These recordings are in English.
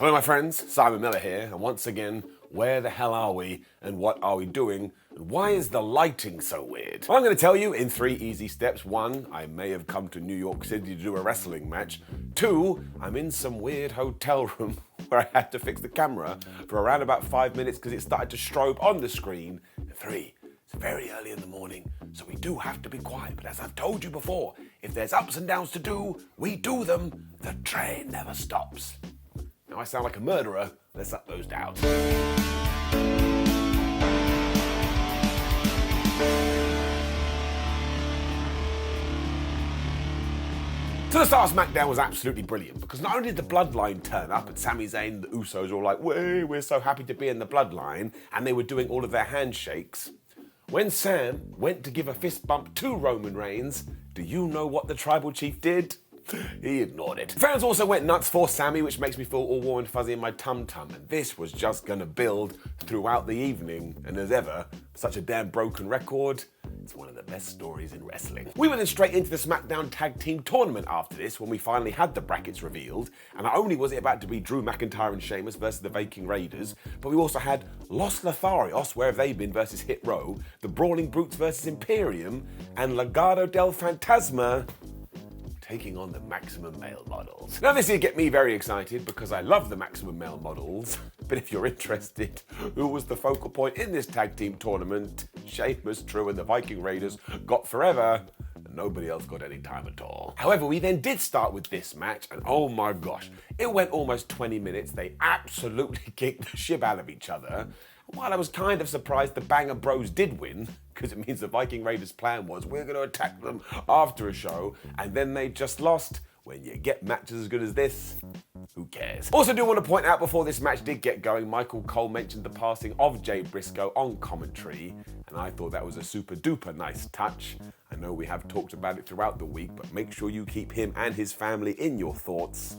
Hello my friends, Simon Miller here, and once again, where the hell are we, and what are we doing, and why is the lighting so weird? Well, I'm going to tell you in 3 easy steps. 1, I may have come to New York City to do a wrestling match. 2, I'm in some weird hotel room where I had to fix the camera for around about 5 minutes because it started to strobe on the screen. And 3, it's very early in the morning, so we do have to be quiet. But as I've told you before, if there's ups and downs to do, we do them. The train never stops. Now I sound like a murderer. Let's up those downs. So the start of SmackDown was absolutely brilliant because not only did the Bloodline turn up and Sami Zayn and the Usos were all like, we're so happy to be in the Bloodline, and they were doing all of their handshakes. When Sam went to give a fist bump to Roman Reigns, do you know what the Tribal Chief did? He ignored it. Fans also went nuts for Sami, which makes me feel all warm and fuzzy in my tum-tum, and this was just gonna build throughout the evening, and as ever, such a damn broken record, it's one of the best stories in wrestling. We went then straight into the SmackDown Tag Team Tournament after this, when we finally had the brackets revealed, and not only was it about to be Drew McIntyre and Sheamus versus the Viking Raiders, but we also had Los Lotharios, where have they been, versus Hit Row, the Brawling Brutes versus Imperium, and Legado del Fantasma taking on the Maximum Male Models. Now this here get me very excited because I love the Maximum Male Models, but if you're interested, who was the focal point in this tag team tournament? Sheamus, Drew and the Viking Raiders got forever, and nobody else got any time at all. However, we then did start with this match, and oh my gosh, it went almost 20 minutes. They absolutely kicked the shit out of each other. While I was kind of surprised the Banger Bros did win, because it means the Viking Raiders' plan was we're going to attack them after a show, and then they just lost. When you get matches as good as this, who cares? Also do want to point out before this match did get going, Michael Cole mentioned the passing of Jay Briscoe on commentary, and I thought that was a super duper nice touch. I know we have talked about it throughout the week, but make sure you keep him and his family in your thoughts.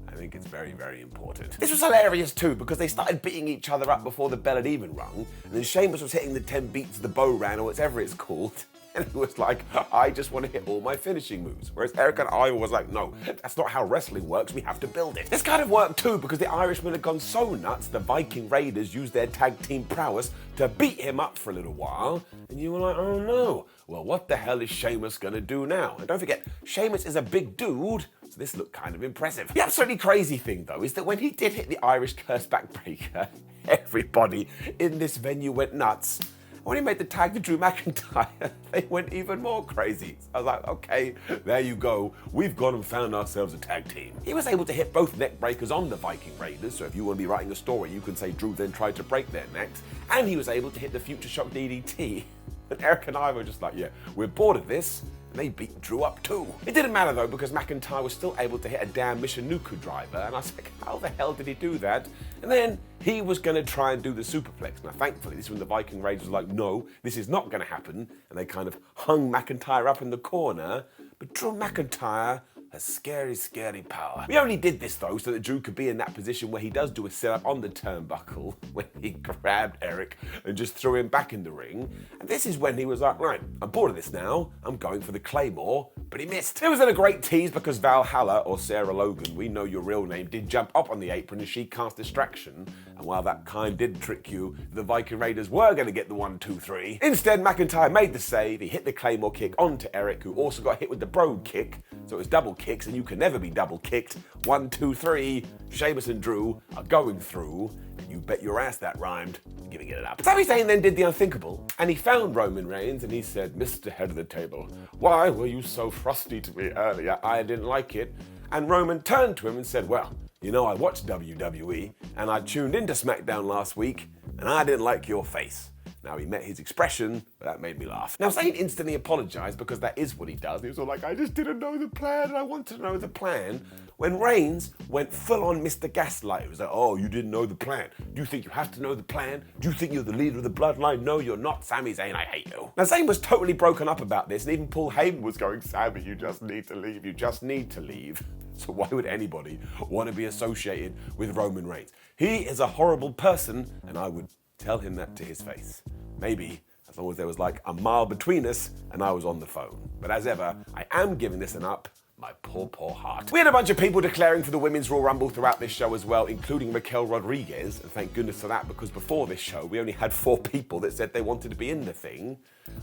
I think it's very, very important. This was hilarious too because they started beating each other up before the bell had even rung, and then Sheamus was hitting the 10 beats of the bow ran or whatever it's called, and he was like, I just want to hit all my finishing moves. Whereas Eric and Ivor was like, no, that's not how wrestling works, we have to build it. This kind of worked too because the Irishman had gone so nuts, the Viking Raiders used their tag team prowess to beat him up for a little while, and you were like, oh no, well what the hell is Sheamus gonna do now? And don't forget, Sheamus is a big dude, so this looked kind of impressive. The absolutely crazy thing though is that when he did hit the Irish curse backbreaker, everybody in this venue went nuts. When he made the tag to Drew McIntyre, they went even more crazy. So I was like, okay, there you go. We've gone and found ourselves a tag team. He was able to hit both neck breakers on the Viking Raiders, so if you want to be writing a story, you can say Drew then tried to break their necks, and he was able to hit the Future Shock DDT. And Eric and I were just like, yeah, we're bored of this. And they beat Drew up too. It didn't matter though because McIntyre was still able to hit a damn Michinoku driver, and I was like, how the hell did he do that? And then he was going to try and do the superplex. Now thankfully this is when the Viking Raiders was like, no, this is not going to happen, and they kind of hung McIntyre up in the corner, but Drew McIntyre has scary, scary power. We only did this though so that Drew could be in that position where he does do a sit-up on the turnbuckle when he grabbed Eric and just threw him back in the ring. And this is when he was like, right, I'm bored of this now, I'm going for the Claymore, but he missed. It was then a great tease because Valhalla, or Sarah Logan, we know your real name, did jump up on the apron and she cast Distraction. And while that kind did trick you, the Viking Raiders were going to get the 1, 2, 3. Instead, McIntyre made the save, he hit the Claymore kick onto Eric, who also got hit with the Brogue kick, so it was double kicks, and you can never be double kicked. 1, 2, 3, Sheamus and Drew are going through, and you bet your ass that rhymed. I'm giving it up. Sami Zayn then did the unthinkable, and he found Roman Reigns, and he said, Mr. Head of the Table, why were you so frosty to me earlier? I didn't like it. And Roman turned to him and said, well, you know I watched WWE, and I tuned into SmackDown last week, and I didn't like your face. Now he met his expression, but that made me laugh. Now Zayn instantly apologized because that is what he does. He was all like, I just didn't know the plan and I want to know the plan. When Reigns went full on Mr. Gaslight, it was like, oh, you didn't know the plan. Do you think you have to know the plan? Do you think you're the leader of the bloodline? No, you're not. Sami Zayn, I hate you. Now Zayn was totally broken up about this, and even Paul Heyman was going, Sami, you just need to leave. You just need to leave. So why would anybody want to be associated with Roman Reigns? He is a horrible person, and I would tell him that to his face. Maybe as long as there was like a mile between us and I was on the phone. But as ever, I am giving this an up My poor, poor heart. We had a bunch of people declaring for the Women's Royal Rumble throughout this show as well, including Raquel Rodriguez, and thank goodness for that, because before this show, we only had 4 people that said they wanted to be in the thing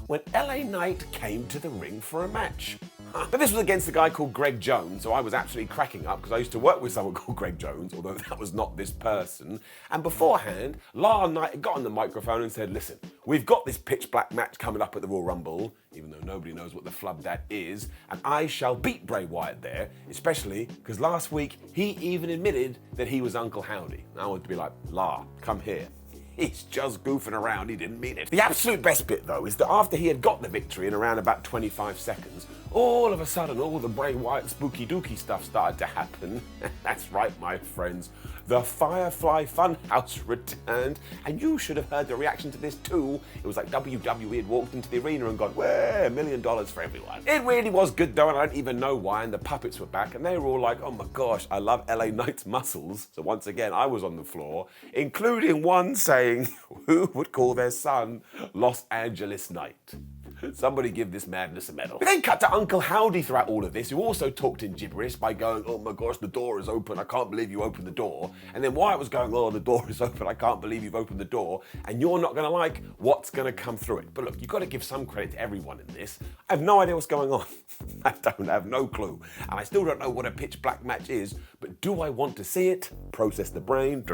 when LA Knight came to the ring for a match. But this was against a guy called Greg Jones, so I was absolutely cracking up because I used to work with someone called Greg Jones, although that was not this person. And beforehand, LA Knight got on the microphone and said, listen, we've got this pitch black match coming up at the Royal Rumble, even though nobody knows what the flub that is, and I shall beat Bray Wyatt there, especially because last week he even admitted that he was Uncle Howdy. And I wanted to be like, La, come here. He's just goofing around, he didn't mean it. The absolute best bit though is that after he had got the victory in around about 25 seconds, all of a sudden all the Bray Wyatt spooky dooky stuff started to happen. That's right, my friends. The Firefly Funhouse returned, and you should have heard the reaction to this too. It was like WWE had walked into the arena and gone, "Way, $1 million for everyone." It really was good though, and I don't even know why, and the puppets were back, and they were all like, oh my gosh, I love LA Knight's muscles. So once again, I was on the floor, including one saying, who would call their son Los Angeles Knight? Somebody give this madness a medal. We then cut to Uncle Howdy throughout all of this, who also talked in gibberish by going, oh my gosh, the door is open, I can't believe you opened the door. And then Wyatt was going, oh, the door is open, I can't believe you've opened the door, and you're not gonna like what's gonna come through it. But look, you've got to give some credit to everyone in this. I have no idea what's going on. I have no clue. And I still don't know what a pitch black match is, but do I want to see it? Process the brain.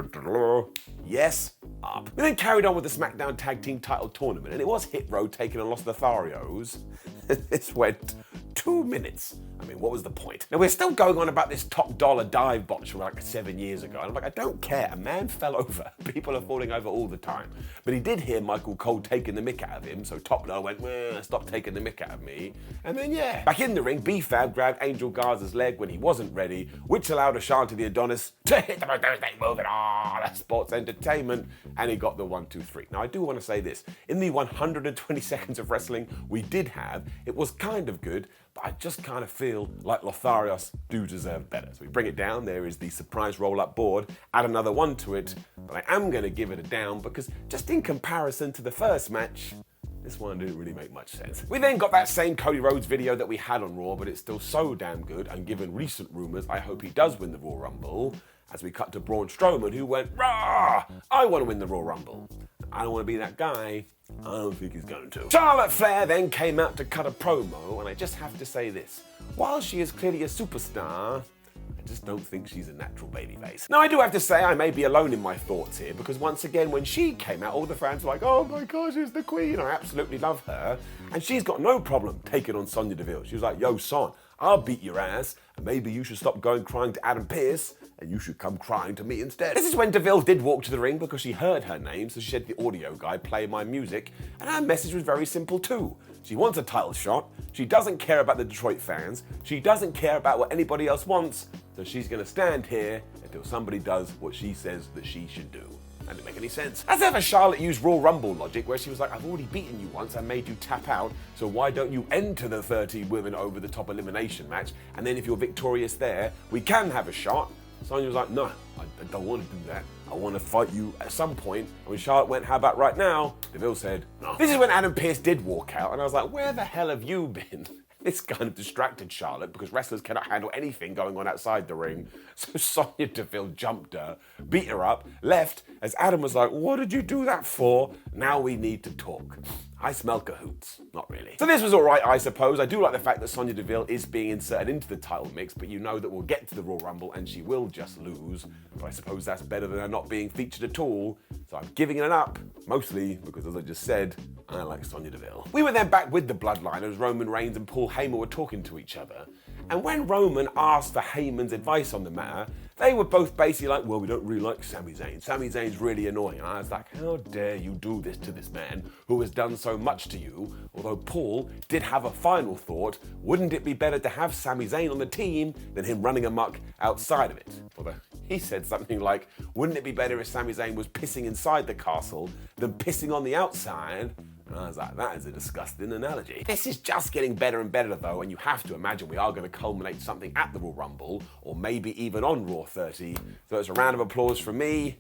Yes, up. We then carried on with the SmackDown Tag Team Title Tournament, and it was Hit Row taking on Los Lotharios. This went 2 minutes. I mean, what was the point? Now, we're still going on about this top dollar dive botch from like 7 years ago. And I'm like, I don't care. A man fell over. People are falling over all the time. But he did hear Michael Cole taking the mick out of him, so Top Dollar went, stop taking the mick out of me. And then, yeah, back in the ring, B-Fab grabbed Angel Garza's leg when he wasn't ready, which allowed Ashanti the Adonis to hit the Thursday move and all that sports entertainment, and he got the 1, 2, 3. Now, I do want to say this. In the 120 seconds of wrestling we did have, it was kind of good, but I just kind of feel like Lotharios do deserve better. So we bring it down, there is the surprise roll-up board, add another 1 to it, but I am going to give it a down because just in comparison to the first match, this one didn't really make much sense. We then got that same Cody Rhodes video that we had on Raw, but it's still so damn good, and given recent rumours, I hope he does win the Royal Rumble, as we cut to Braun Strowman, who went, rah, I want to win the Royal Rumble. I don't want to be that guy. I don't think he's going to. Charlotte Flair then came out to cut a promo, and I just have to say this. While she is clearly a superstar, I just don't think she's a natural babyface. Now, I do have to say I may be alone in my thoughts here, because once again, when she came out, all the fans were like, oh my gosh, she's the queen. I absolutely love her. And she's got no problem taking on Sonya Deville. She was like, yo, son, I'll beat your ass, and maybe you should stop going crying to Adam Pearce, and you should come crying to me instead. This is when Deville did walk to the ring because she heard her name, so she had the audio guy play my music, and her message was very simple too. She wants a title shot, she doesn't care about the Detroit fans, she doesn't care about what anybody else wants, so she's gonna stand here until somebody does what she says that she should do. That didn't make any sense. As ever, Charlotte used Royal Rumble logic, where she was like, I've already beaten you once, I made you tap out, so why don't you enter the 30 women over the top elimination match, and then if you're victorious there, we can have a shot. Sonya was like, no, I don't want to do that. I want to fight you at some point. And when Charlotte went, how about right now? Deville said, no. This is when Adam Pearce did walk out, and I was like, where the hell have you been? This kind of distracted Charlotte because wrestlers cannot handle anything going on outside the ring. So Sonya Deville jumped her, beat her up, left, as Adam was like, what did you do that for? Now we need to talk. I smell cahoots. Not really. So this was all right, I suppose. I do like the fact that Sonya Deville is being inserted into the title mix, but you know that we'll get to the Royal Rumble and she will just lose. But I suppose that's better than her not being featured at all. So I'm giving it an up, mostly because, as I just said, I like Sonya Deville. We were then back with the Bloodline as Roman Reigns and Paul Heyman were talking to each other. And when Roman asked for Heyman's advice on the matter, they were both basically like, well, we don't really like Sami Zayn. Sami Zayn's really annoying. And I was like, how dare you do this to this man who has done so much to you? Although Paul did have a final thought, wouldn't it be better to have Sami Zayn on the team than him running amok outside of it? Although he said something like, wouldn't it be better if Sami Zayn was pissing inside the castle than pissing on the outside? And I was like, that is a disgusting analogy. This is just getting better and better though, and you have to imagine we are going to culminate something at the Royal Rumble, or maybe even on Raw 30. So it's a round of applause from me.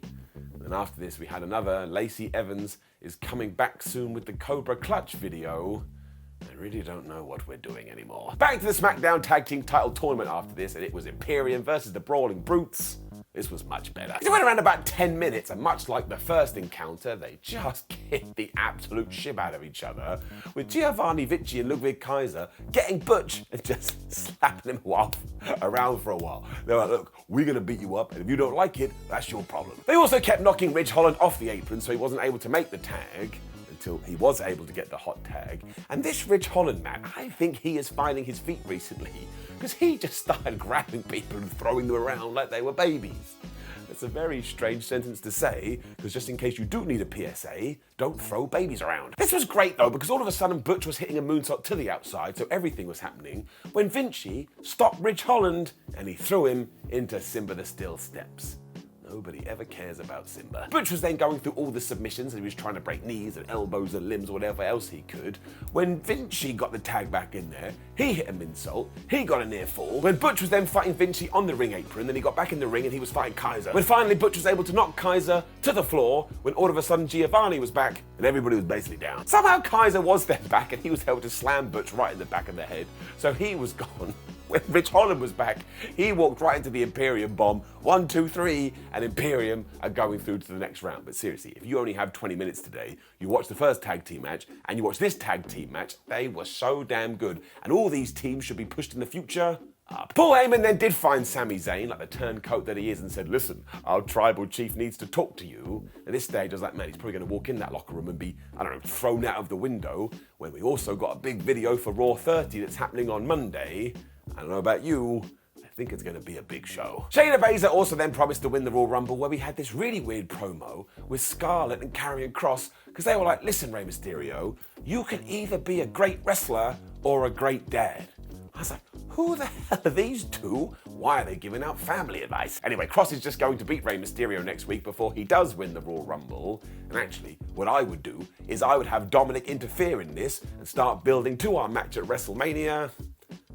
And after this, we had another. Lacey Evans is coming back soon with the Cobra Clutch video. I really don't know what we're doing anymore. Back to the SmackDown Tag Team title tournament after this, and it was Imperium versus the Brawling Brutes. This was much better. It went around about 10 minutes, and much like the first encounter, they just kicked the absolute shit out of each other, with Giovanni Vinci and Ludwig Kaiser getting Butch and just slapping him off around for a while. They were like, look, we're gonna beat you up, and if you don't like it, that's your problem. They also kept knocking Ridge Holland off the apron, so he wasn't able to make the tag, until he was able to get the hot tag. And this Ridge Holland man, I think he is finding his feet recently, because he just started grabbing people and throwing them around like they were babies. That's a very strange sentence to say, because just in case you do need a PSA, don't throw babies around. This was great though, because all of a sudden Butch was hitting a moonsault to the outside, so everything was happening, when Vinci stopped Ridge Holland and he threw him into Simba the Steel Steps. Nobody ever cares about Simba. Butch was then going through all the submissions and he was trying to break knees and elbows and limbs, whatever else he could. When Vinci got the tag back in there, he hit a moonsault, he got a near fall. When Butch was then fighting Vinci on the ring apron, then he got back in the ring and he was fighting Kaiser. When finally Butch was able to knock Kaiser to the floor, when all of a sudden Giovanni was back and everybody was basically down. Somehow Kaiser was then back and he was able to slam Butch right in the back of the head, so he was gone. When Ridge Holland was back, he walked right into the Imperium bomb. 1, 2, 3, and Imperium are going through to the next round. But seriously, if you only have 20 minutes today, you watch the first tag team match and you watch this tag team match, they were so damn good. And all these teams should be pushed in the future up. Paul Heyman then did find Sami Zayn, like the turncoat that he is, and said, listen, our tribal chief needs to talk to you. At this stage, I was like, man, he's probably going to walk in that locker room and be, I don't know, thrown out of the window. When we also got a big video for Raw 30 that's happening on Monday. I don't know about you, I think it's going to be a big show. Shayna Baszler also then promised to win the Royal Rumble, where we had this really weird promo with Scarlett and Karrion Kross, because they were like, listen, Rey Mysterio, you can either be a great wrestler or a great dad. I was like, who the hell are these two? Why are they giving out family advice? Anyway, Kross is just going to beat Rey Mysterio next week before he does win the Royal Rumble. And actually, what I would do is I would have Dominic interfere in this and start building to our match at WrestleMania.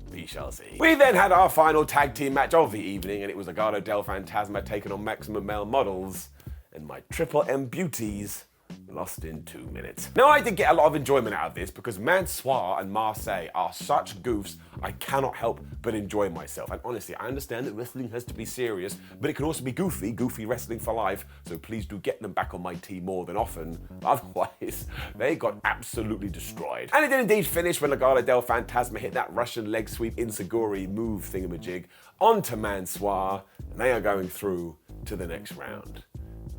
We shall see. We then had our final tag team match of the evening, and it was Legado del Fantasma taking on Maximum Male Models, and my Triple M beauties lost in 2 minutes. Now, I did get a lot of enjoyment out of this because Mansoor and Marseille are such goofs, I cannot help but enjoy myself. And honestly, I understand that wrestling has to be serious, but it can also be goofy wrestling for life, so please do get them back on my team more than often. Otherwise, they got absolutely destroyed. And it did indeed finish when Legado del Fantasma hit that Russian leg sweep Inseguri move thingamajig onto Mansoor, and they are going through to the next round.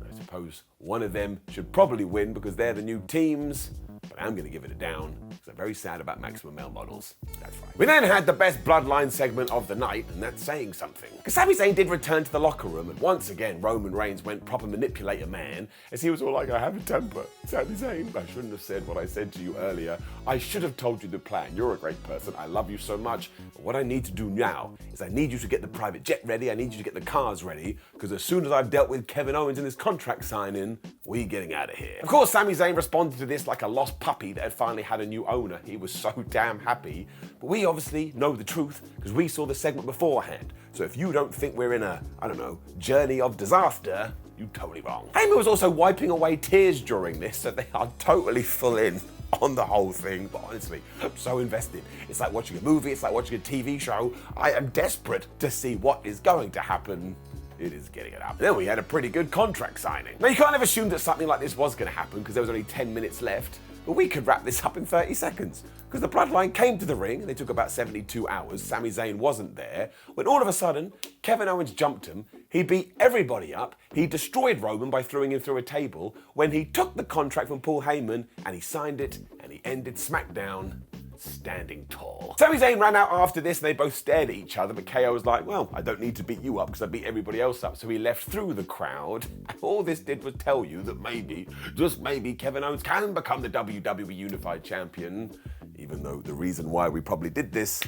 I suppose one of them should probably win because they're the new teams, but I'm going to give it a down because I'm very sad about Maximum Male Models. That's right. We then had the best bloodline segment of the night, and that's saying something. Because Sami Zayn did return to the locker room, and once again Roman Reigns went proper manipulator man, as he was all like, I have a temper. Sami Zayn, I shouldn't have said what I said to you earlier. I should have told you the plan. You're a great person. I love you so much. But what I need to do now is I need you to get the private jet ready. I need you to get the cars ready, because as soon as I've dealt with Kevin Owens in his contract signing, we're getting out of here. Of course, Sami Zayn responded to this like a lost puppy that had finally had a new owner. He was so damn happy. But we obviously know the truth because we saw the segment beforehand. So if you don't think we're in a, I don't know, journey of disaster, you're totally wrong. Heyman was also wiping away tears during this, so they are totally full in on the whole thing. But honestly, I'm so invested. It's like watching a movie, it's like watching a TV show. I am desperate to see what is going to happen. It is getting it up. And then we had a pretty good contract signing. Now, you can't have assumed that something like this was going to happen because there was only 10 minutes left, but we could wrap this up in 30 seconds. Because the Bloodline came to the ring, and they took about 72 hours. Sami Zayn wasn't there, when all of a sudden, Kevin Owens jumped him, he beat everybody up, he destroyed Roman by throwing him through a table, when he took the contract from Paul Heyman, and he signed it, and he ended SmackDown standing tall. Sami Zayn ran out after this and they both stared at each other, but KO was like, well, I don't need to beat you up because I beat everybody else up. So he left through the crowd. And all this did was tell you that maybe, just maybe, Kevin Owens can become the WWE Unified Champion, even though the reason why we probably did this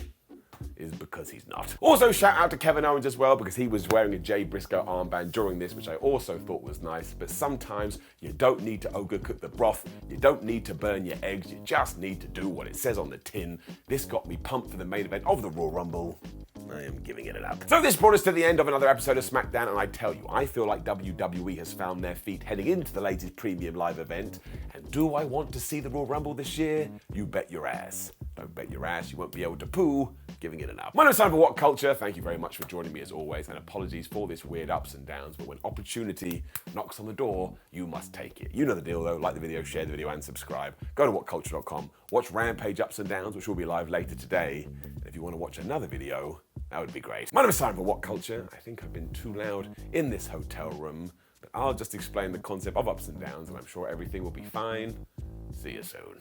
is because he's not. Also, shout out to Kevin Owens as well, because he was wearing a Jay Briscoe armband during this, which I also thought was nice. But sometimes you don't need to overcook the broth, you don't need to burn your eggs, you just need to do what it says on the tin. This got me pumped for the main event of the Royal Rumble. I am giving it up. So this brought us to the end of another episode of SmackDown, and I tell you, I feel like WWE has found their feet heading into the latest premium live event. And do I want to see the Royal Rumble this year? You bet your ass. Don't bet your ass you won't be able to poo giving it enough. My name's Simon for WhatCulture. Thank you very much for joining me as always, and apologies for this weird ups and downs, but when opportunity knocks on the door, you must take it. You know the deal though, like the video, share the video, and subscribe. Go to whatculture.com, watch Rampage Ups and Downs, which will be live later today. And if you want to watch another video, that would be great. My name is Simon for WhatCulture. I think I've been too loud in this hotel room, but I'll just explain the concept of ups and downs, and I'm sure everything will be fine. See you soon.